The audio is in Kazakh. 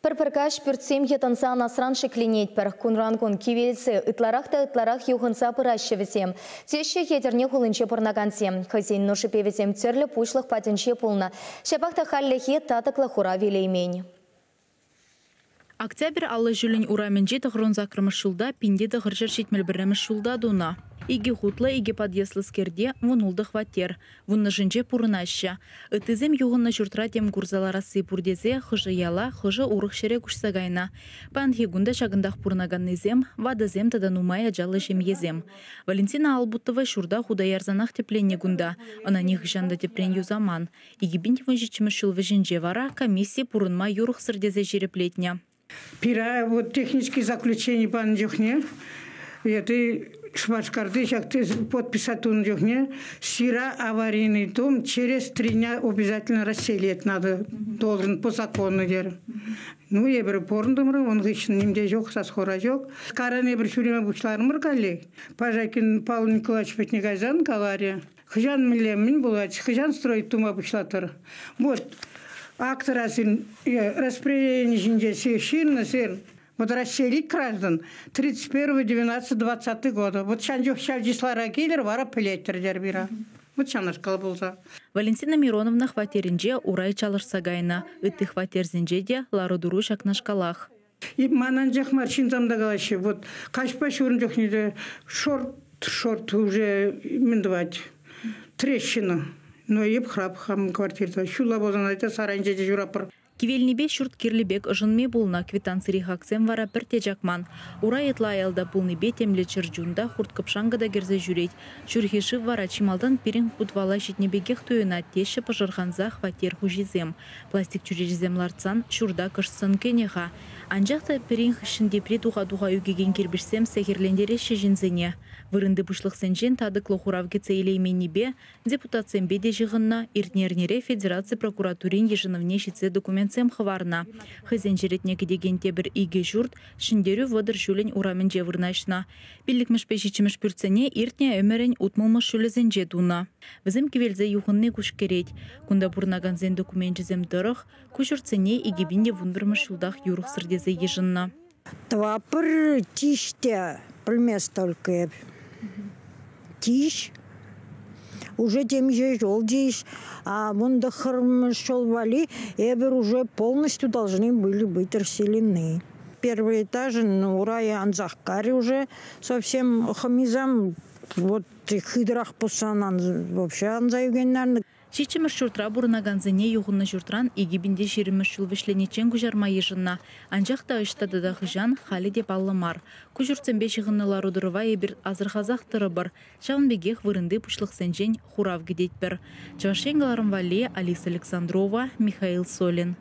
Пір-піркаш пүртсем етінса насран шекленет пір. Күнран-күн кевелсі ытларақ юғынса пыращы візем. Теші едерне құлынче пырнагансем. Хызен нұшы певізем түрлі пұшлық патенче пулна. Шапақта халлехе татықлы хура велеймень. Октябрь аллы жүлін ураменже тұғырын закрымыш жылда пенде тұғыржыр шетмел біріміш жылда дуна. Иги хутлы, иги подъезлы скерде вунулды хватер. Вунны жынже пурынаща. Үтізем юғынны жүртра тем гурзаларасы пурдезе хыжы яла, хыжы урық шере күшсагайна. Панхи гунда шагындақ пурнаганнызем, вадызем тадан умай ажалы жемезем. Валентина Албутова шурда худаярзанақ тепленне гунда. Она них жанда теплен юзаман. Иги бинт вынжичіміш жыл вжынже вара комиссия пурынма юрық сырдезе жереплетня. Пира, вот технические заключения пан Дюхне, это швачкарды, как ты подписать он Дюхне, сира аварийный дом через 3 дня обязательно расселить надо, должен по закону делать. Ну, я беру порндумру, он гычын немде жоқ, сасхора жоқ. Каране бір шүреме бұчларым бір коллег. Пажакин Павел Николаевич Петнегайзан, Калария. Хыжан милемін болады, хыжан строить тума бұчлатыр. Вот. Акторасын распределение жинде сешин, вот расселить граждан 31-12-20 года. Вот шанжох шалжислара келер, вара пилеттер дербира. Вот шанашкал болса. Валентина Мироновна хватеринже урай чалырса гайна. Үтті хватерзінже де ларудуру шакнашкалах. И мананжах марчин замда галаще. Вот кашпа шурын жохниде шорт уже миндвать. Трещина. Но еп храп хам квартирда. Шула бозан айта сарайынже де журапыр. Кивелнебе шурт кирлебек жынме булна квитанцыри хаксем вара пірте жакман. Урай етлайалда пулнебе темле чырджунда хурт кыпшангада герзе жүрет. Чурхеши вара чималдан пирин путвала шетнебегех тойына теші пыжырғанза хватер хужизем. Пластик чурежизем ларцан шурда кышсын кенеха. Анжақта пирин хышындепре туға-туға үгеген кербішсем сәхерлендере шежінзене. Вырынды бұшлық сенжен тадықлы хуравге цейлейменнебе депутатсем беде жығынна иртнернере Федерация прокуратурин ежіновне шитсе документсем хварна. Хызен жеретнекі дегенте бір иге жұрт шындерю вадыр жүлін урамен жевырнашна. Білікміш пешічіміш пүртсене иртне өмерен утмылмыш жүлізен жетуна. Візім кевелзе юғынны күш керет. Кунда бұрнаганзен документжізем дұрық, күшіртсене игебінде вұндырмыш жылдақ юрық сырдезе ежінна. Твапыр тиште, пілмес только тиш. Уже тем же жол здесь, а вон шел вали, эбер уже полностью должны были быть расселены. Первый этаж, урая анзахкари уже совсем хамизам, вот хидрах пусанан вообще анзаюгеннарны. Шичіміш жұртра бұрынаганзыне юғынны жұртран егебінде жеріміш жыл вішленечен күжарма ежінна. Анжақта ұштады да ғыжан халі деп аллымар. Күжіртсенбе шығыннылар ұдырыва ебір азырхазақ тұры бір. Шағынбегех вырынды пұшлық сенжен хурав гедет бір. Чавашенгаларым вали Алиса Александрова, Михаил Солин.